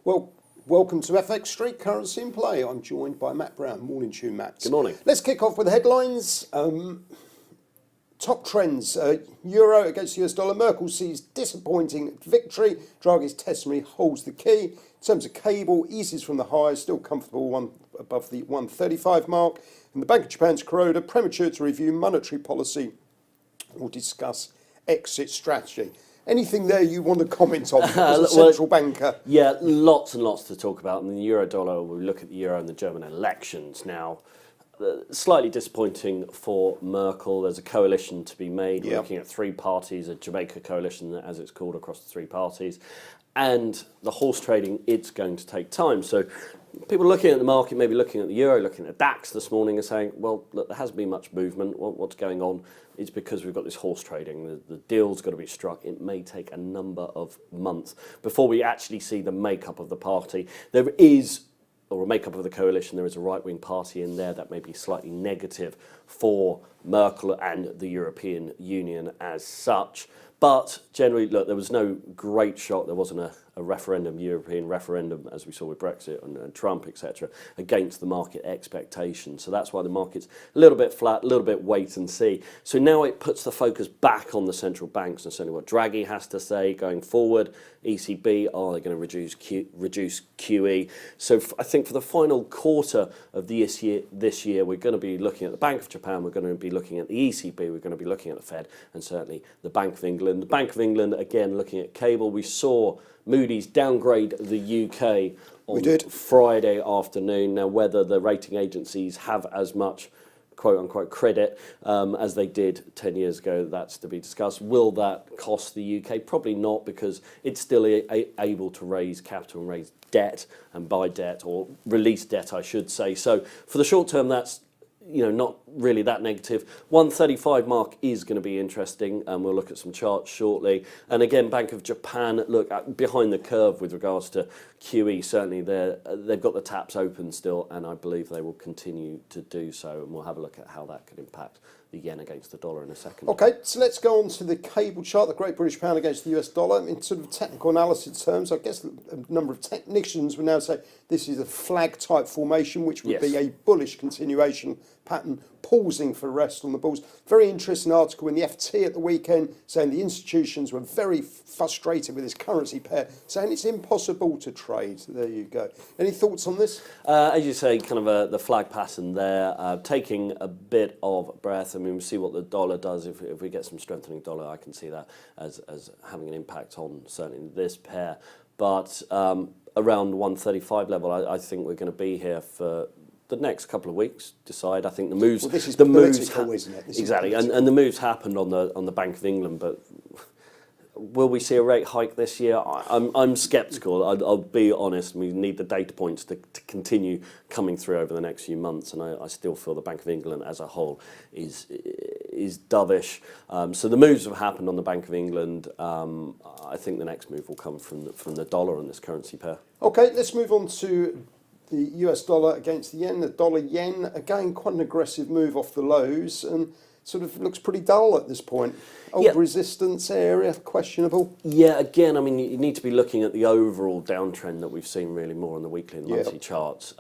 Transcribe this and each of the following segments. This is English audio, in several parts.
Well, welcome to FXStreet Currency in Play. I'm joined by Matt Brown. Morning to you, Matt. Good morning. Let's kick off with the headlines. Top trends. Euro against US dollar. Merkel sees disappointing victory. Draghi's testimony holds the key. In terms of cable, eases from the highs, still comfortable one above the 135 mark. And the Bank of Japan's Kuroda, premature to review monetary policy. We'll discuss exit strategy. Anything there you want to comment on as a central banker? Yeah, lots and lots to talk about. And the euro dollar, we look at the euro and the German elections now. Slightly disappointing for Merkel. There's a coalition to be made. We're looking at three parties, a Jamaica coalition, as it's called, across the three parties. And the horse trading, it's going to take time. So people looking at the market, maybe looking at the euro, looking at DAX this morning, are saying, well, look, there hasn't been much movement. What's going on? It's because we've got this horse trading. The deal's got to be struck. It may take a number of months before we actually see the makeup of the party. There is, or a makeup of the coalition, there is a right-wing party in there that may be slightly negative for Merkel and the European Union as such. But generally, look, there was no great shock. There wasn't a referendum, European referendum, as we saw with Brexit and Trump, etc., against the market expectations. So that's why the market's a little bit flat, a little bit wait and see. So now it puts the focus back on the central banks and certainly what Draghi has to say going forward. ECB, are they going to reduce QE? So I think for the final quarter of this year, we're going to be looking at the Bank of Japan, we're going to be looking at the ECB, we're going to be looking at the Fed, and certainly the Bank of England. The Bank of England, again, looking at cable. We saw Moody's downgrade the UK on Friday afternoon. Now, whether the rating agencies have as much quote-unquote credit as they did 10 years ago, that's to be discussed. Will that cost the UK? Probably not, because it's still able to raise capital and raise debt and buy debt, or release debt, I should say. So for the short term, that's not really that negative. 135 mark is going to be interesting, and we'll look at some charts shortly. And again, Bank of Japan, look behind the curve with regards to QE. Certainly, they've got the taps open still, and I believe they will continue to do so. And we'll have a look at how that could impact the yen against the dollar in a second. Okay, so let's go on to the cable chart, the Great British Pound against the US dollar. In sort of technical analysis terms, I guess a number of technicians would now say this is a flag type formation, which would be a bullish continuation pattern, pausing for rest on the bulls. Very interesting article in the FT at the weekend saying the institutions were very frustrated with this currency pair, saying it's impossible to trade. So there you go. Any thoughts on this? As you say, kind of the flag pattern there, taking a bit of breath. I mean, we'll see what the dollar does. If we get some strengthening dollar, I can see that as having an impact on certainly this pair. But around 135 level, I think we're going to be here for the next couple of weeks. Decide. I think the moves. Well, this is political, isn't it? Exactly, and the moves happened on the Bank of England, but will we see a rate hike this year? I'm sceptical. I'll be honest. We need the data points to continue coming through over the next few months, and I still feel the Bank of England as a whole is dovish. So the moves have happened on the Bank of England. I think the next move will come from the dollar on this currency pair. Okay, let's move on to the US dollar against the yen. The dollar yen, again, quite an aggressive move off the lows, and sort of looks pretty dull at this point. Old resistance area, questionable. Yeah, again, I mean, you need to be looking at the overall downtrend that we've seen really more on the weekly and monthly charts.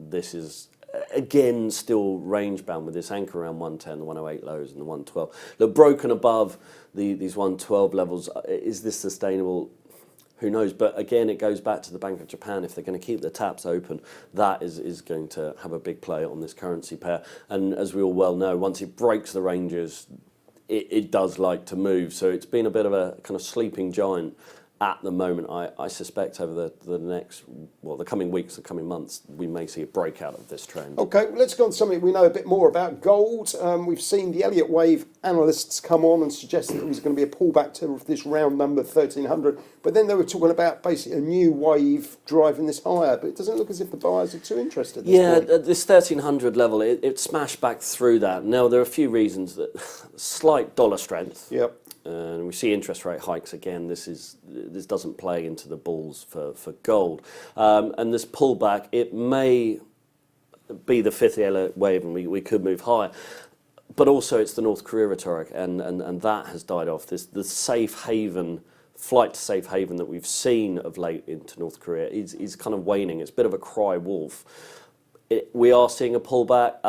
This is, again, still range bound with this anchor around 110, the 108 lows and the 112. Look, broken above these 112 levels. Is this sustainable? Who knows? But again, it goes back to the Bank of Japan. If they're going to keep the taps open, that is going to have a big play on this currency pair. And as we all well know, once it breaks the ranges, it does like to move. So it's been a bit of a kind of sleeping giant at the moment. I suspect over the coming weeks, the coming months, we may see a breakout of this trend. Okay, well, let's go on to something we know a bit more about. Gold. We've seen the Elliott Wave analysts come on and suggest that there was going to be a pullback to this round number 1300, but then they were talking about basically a new wave driving this higher, but it doesn't look as if the buyers are too interested at this point. At this 1300 level, it smashed back through that. Now, there are a few reasons. That slight dollar strength. Yep. And we see interest rate hikes again. This doesn't play into the bulls for gold. And this pullback, it may be the fifth Elliott wave, and we could move higher. But also, it's the North Korea rhetoric, and that has died off. The safe haven flight to safe haven that we've seen of late into North Korea is kind of waning. It's a bit of a cry wolf. We are seeing a pullback.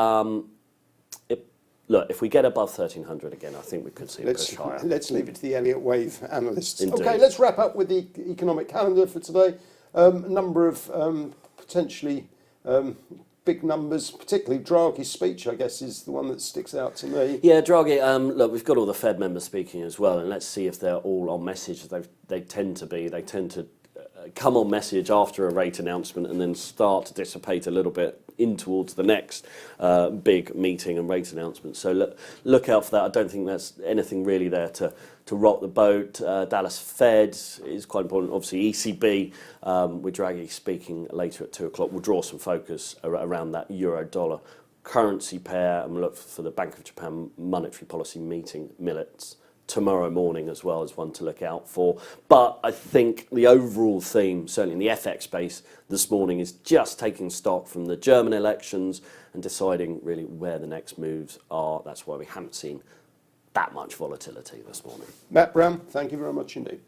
Look, if we get above 1300 again, I think we could see a push higher. Let's leave it to the Elliott Wave analysts. Indeed. Okay, let's wrap up with the economic calendar for today. A number of potentially big numbers, particularly Draghi's speech, I guess, is the one that sticks out to me. Yeah, Draghi, look, we've got all the Fed members speaking as well, and let's see if they're all on message. They tend to be. They tend to come on message after a rate announcement and then start to dissipate a little bit in towards the next big meeting and rate announcement. So look out for that. I don't think there's anything really there to rock the boat. Dallas Fed is quite important. Obviously, ECB, with Draghi speaking later at 2 o'clock, will draw some focus around that euro-dollar currency pair, and we'll look for the Bank of Japan monetary policy meeting minutes tomorrow morning as well as one to look out for. But I think the overall theme, certainly in the FX space this morning, is just taking stock from the German elections and deciding really where the next moves are. That's why we haven't seen that much volatility this morning. Matt Brown, thank you very much indeed.